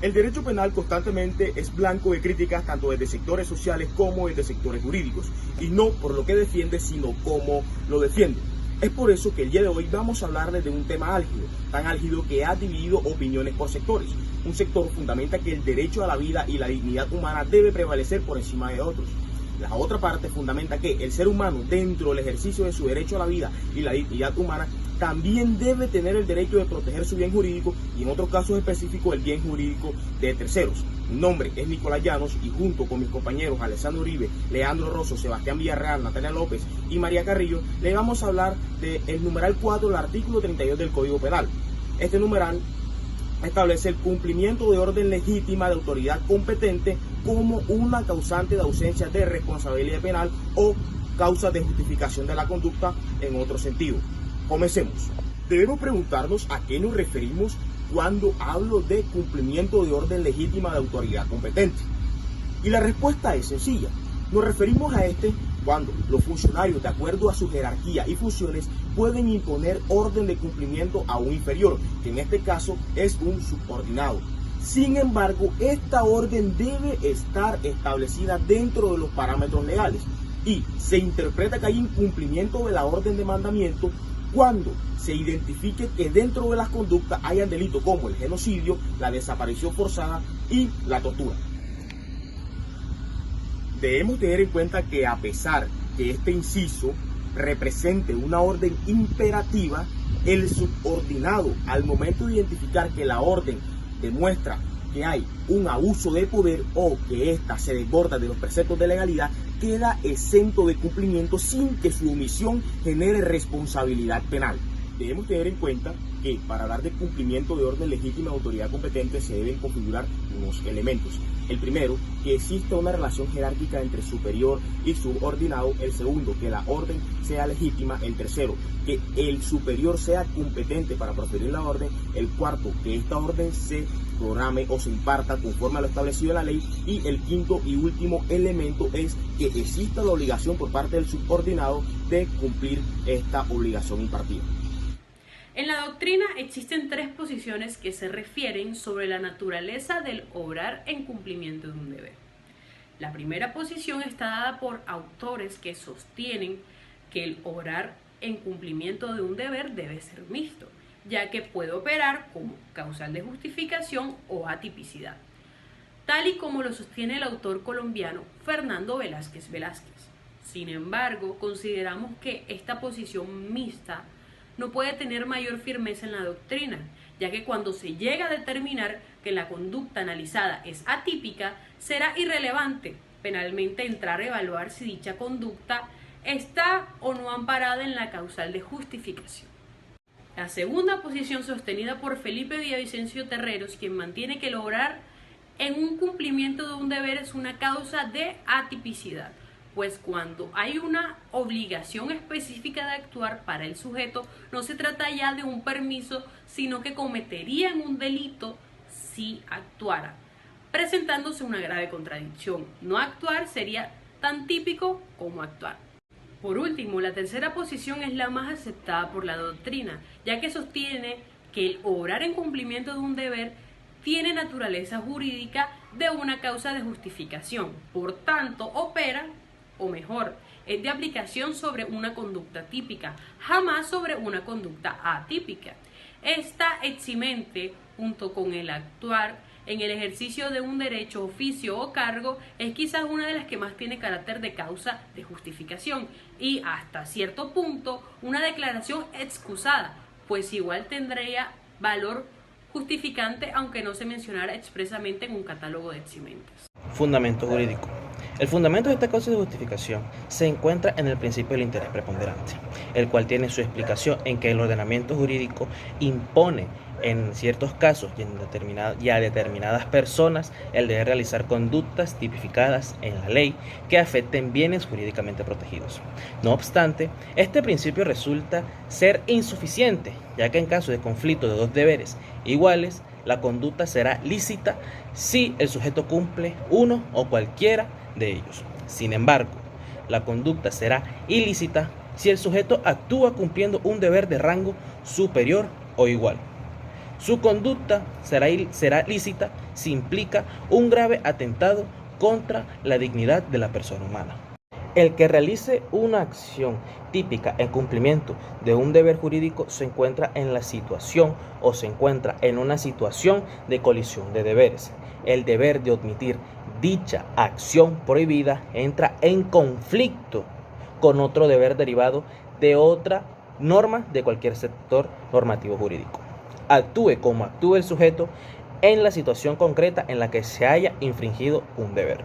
El derecho penal constantemente es blanco de críticas tanto desde sectores sociales como desde sectores jurídicos, y no por lo que defiende, sino cómo lo defiende. Es por eso que el día de hoy vamos a hablarles de un tema álgido, tan álgido que ha dividido opiniones por sectores. Un sector fundamenta que el derecho a la vida y la dignidad humana debe prevalecer por encima de otros. La otra parte fundamenta que el ser humano, dentro del ejercicio de su derecho a la vida y la dignidad humana, también debe tener el derecho de proteger su bien jurídico y en otros casos específicos el bien jurídico de terceros. Mi nombre es Nicolás Llanos y junto con mis compañeros Alessandro Uribe, Leandro Rosso, Sebastián Villarreal, Natalia López y María Carrillo, le vamos a hablar del numeral 4 del artículo 32 del Código Penal. Este numeral establece el cumplimiento de orden legítima de autoridad competente como una causante de ausencia de responsabilidad penal o causa de justificación de la conducta en otro sentido. Comencemos. Debemos preguntarnos a qué nos referimos cuando hablo de cumplimiento de orden legítima de autoridad competente. Y la respuesta es sencilla. Nos referimos a este cuando los funcionarios, de acuerdo a su jerarquía y funciones, pueden imponer orden de cumplimiento a un inferior, que en este caso es un subordinado. Sin embargo, esta orden debe estar establecida dentro de los parámetros legales y se interpreta que hay incumplimiento de la orden de mandamiento cuando se identifique que dentro de las conductas hayan delitos como el genocidio, la desaparición forzada y la tortura. Debemos tener en cuenta que a pesar que este inciso represente una orden imperativa, el subordinado, al momento de identificar que la orden demuestra que hay un abuso de poder o que ésta se desborda de los preceptos de legalidad, queda exento de cumplimiento sin que su omisión genere responsabilidad penal. Debemos tener en cuenta que para hablar de cumplimiento de orden legítima de autoridad competente se deben configurar unos elementos. El primero, que exista una relación jerárquica entre superior y subordinado. El segundo, que la orden sea legítima. El tercero, que el superior sea competente para proferir la orden. El cuarto, que esta orden se programe o se imparta conforme a lo establecido en la ley. Y el quinto y último elemento es que exista la obligación por parte del subordinado de cumplir esta obligación impartida. En la doctrina existen tres posiciones que se refieren sobre la naturaleza del obrar en cumplimiento de un deber. La primera posición está dada por autores que sostienen que el obrar en cumplimiento de un deber debe ser mixto, ya que puede operar como causal de justificación o atipicidad, tal y como lo sostiene el autor colombiano Fernando Velázquez Velázquez. Sin embargo, consideramos que esta posición mixta no puede tener mayor firmeza en la doctrina, ya que cuando se llega a determinar que la conducta analizada es atípica, será irrelevante penalmente entrar a evaluar si dicha conducta está o no amparada en la causal de justificación. La segunda posición, sostenida por Felipe Villavicencio Terreros, quien mantiene que el obrar en un cumplimiento de un deber es una causa de atipicidad, pues cuando hay una obligación específica de actuar para el sujeto, no se trata ya de un permiso, sino que cometerían un delito si actuara, presentándose una grave contradicción. No actuar sería tan típico como actuar. Por último, la tercera posición es la más aceptada por la doctrina, ya que sostiene que el obrar en cumplimiento de un deber tiene naturaleza jurídica de una causa de justificación, por tanto opera, o mejor, es de aplicación sobre una conducta típica, jamás sobre una conducta atípica. Esta eximente, junto con el actuar en el ejercicio de un derecho, oficio o cargo, es quizás una de las que más tiene carácter de causa de justificación y hasta cierto punto una declaración excusada, pues igual tendría valor justificante aunque no se mencionara expresamente en un catálogo de eximentes. Fundamento jurídico. El fundamento de esta causa de justificación se encuentra en el principio del interés preponderante, el cual tiene su explicación en que el ordenamiento jurídico impone en ciertos casos y a determinadas personas el deber realizar conductas tipificadas en la ley que afecten bienes jurídicamente protegidos. No obstante, este principio resulta ser insuficiente, ya que en caso de conflicto de dos deberes iguales, la conducta será lícita si el sujeto cumple uno o cualquiera de ellos. Sin embargo, la conducta será ilícita si el sujeto actúa cumpliendo un deber de rango superior o igual. Su conducta será lícita si implica un grave atentado contra la dignidad de la persona humana. El que realice una acción típica en cumplimiento de un deber jurídico se encuentra en la situación o se encuentra en una situación de colisión de deberes. El deber de omitir dicha acción prohibida entra en conflicto con otro deber derivado de otra norma de cualquier sector normativo jurídico. Actúe como actúe el sujeto en la situación concreta en la que se haya infringido un deber.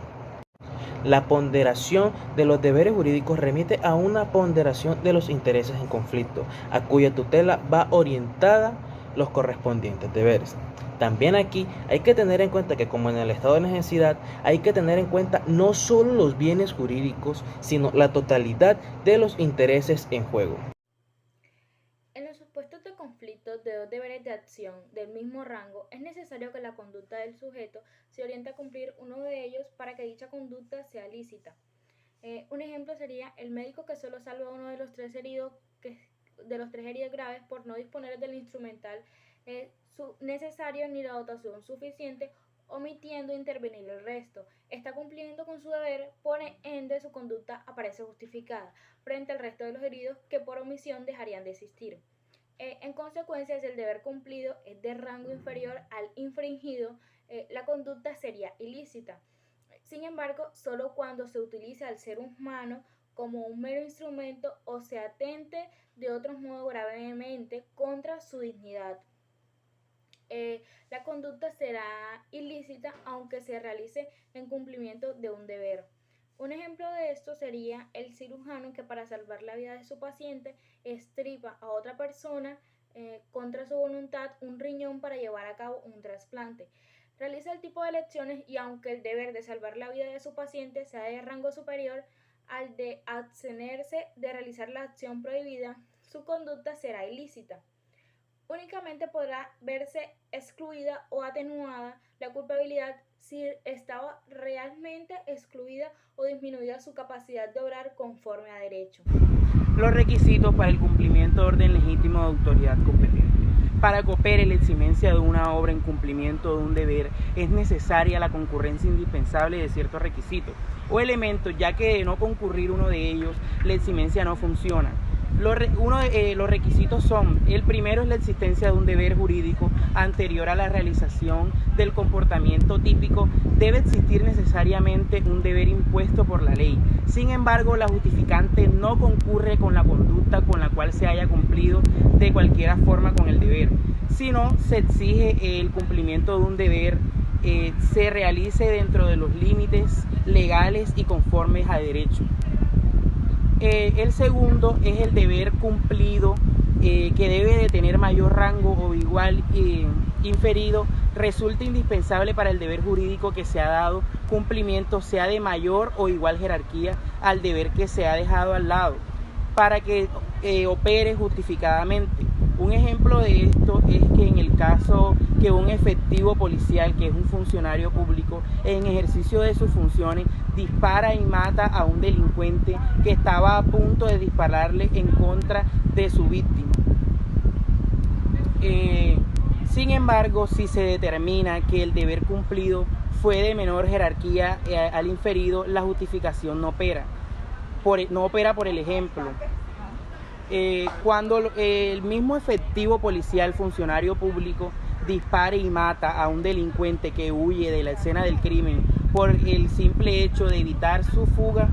La ponderación de los deberes jurídicos remite a una ponderación de los intereses en conflicto, a cuya tutela va orientada los correspondientes deberes. También aquí hay que tener en cuenta que, como en el estado de necesidad, hay que tener en cuenta no solo los bienes jurídicos, sino la totalidad de los intereses en juego. En los supuestos de conflicto de dos deberes de acción del mismo rango, es necesario que la conducta del sujeto se oriente a cumplir uno de ellos para que dicha conducta sea lícita. Un ejemplo sería el médico que solo salva a uno de los tres heridos graves por no disponer del instrumental necesario ni la dotación suficiente, omitiendo intervenir el resto. Está cumpliendo con su deber, por ende su conducta aparece justificada frente al resto de los heridos que por omisión dejarían de existir. En consecuencia, si el deber cumplido es de rango inferior al infringido, la conducta sería ilícita. Sin embargo, solo cuando se utiliza al ser humano como un mero instrumento o se atente de otro modo gravemente contra su dignidad. La conducta será ilícita aunque se realice en cumplimiento de un deber. Un ejemplo de esto sería el cirujano que, para salvar la vida de su paciente, estripa a otra persona contra su voluntad un riñón para llevar a cabo un trasplante. Realiza el tipo de elecciones y, aunque el deber de salvar la vida de su paciente sea de rango superior al de abstenerse de realizar la acción prohibida, su conducta será ilícita. Únicamente podrá verse excluida o atenuada la culpabilidad si estaba realmente excluida o disminuida su capacidad de obrar conforme a derecho. Los requisitos para el cumplimiento de orden legítimo de autoridad competente. Para que opere la eximencia de una obra en cumplimiento de un deber, es necesaria la concurrencia indispensable de ciertos requisitos o elementos, ya que de no concurrir uno de ellos, la eximencia no funciona. Los requisitos son: el primero es la existencia de un deber jurídico anterior a la realización del comportamiento típico. Debe existir necesariamente un deber impuesto por la ley. Sin embargo, la justificante no concurre con la conducta con la cual se haya cumplido de cualquier forma con el deber, sino se exige el cumplimiento de un deber se realice dentro de los límites legales y conformes a derecho. El segundo es el deber cumplido, que debe de tener mayor rango o igual inferido. Resulta indispensable para el deber jurídico que se ha dado cumplimiento sea de mayor o igual jerarquía al deber que se ha dejado al lado, para que opere justificadamente. Un ejemplo de esto es que en el caso que un efectivo policial, que es un funcionario público, en ejercicio de sus funciones, dispara y mata a un delincuente que estaba a punto de dispararle en contra de su víctima. Sin embargo, si se determina que el deber cumplido fue de menor jerarquía al inferido, la justificación no opera. No opera por el ejemplo. Cuando el mismo efectivo policial, funcionario público, dispare y mata a un delincuente que huye de la escena del crimen por el simple hecho de evitar su fuga.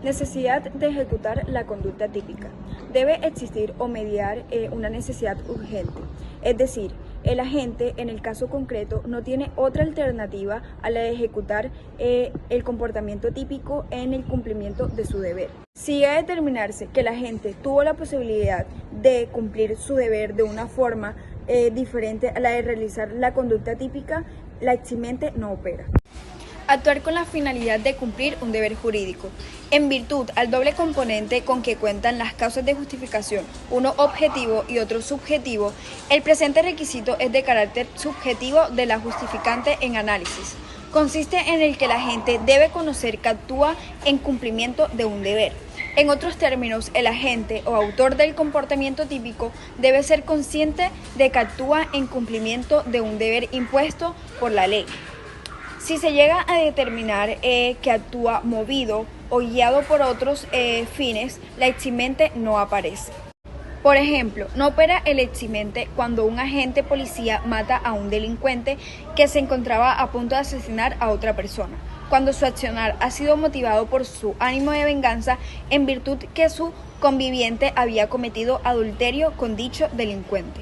Necesidad de ejecutar la conducta típica. Debe existir o mediar una necesidad urgente, es decir, el agente en el caso concreto no tiene otra alternativa a la de ejecutar el comportamiento típico en el cumplimiento de su deber. Si llega a determinarse que el agente tuvo la posibilidad de cumplir su deber de una forma diferente a la de realizar la conducta típica, la eximente no opera. Actuar con la finalidad de cumplir un deber jurídico. En virtud al doble componente con que cuentan las causas de justificación, uno objetivo y otro subjetivo, el presente requisito es de carácter subjetivo de la justificante en análisis. Consiste en el que la gente debe conocer que actúa en cumplimiento de un deber. En otros términos, el agente o autor del comportamiento típico debe ser consciente de que actúa en cumplimiento de un deber impuesto por la ley. Si se llega a determinar que actúa movido o guiado por otros fines, la eximente no aparece. Por ejemplo, no opera el eximente cuando un agente policía mata a un delincuente que se encontraba a punto de asesinar a otra persona, cuando su accionar ha sido motivado por su ánimo de venganza en virtud que su conviviente había cometido adulterio con dicho delincuente.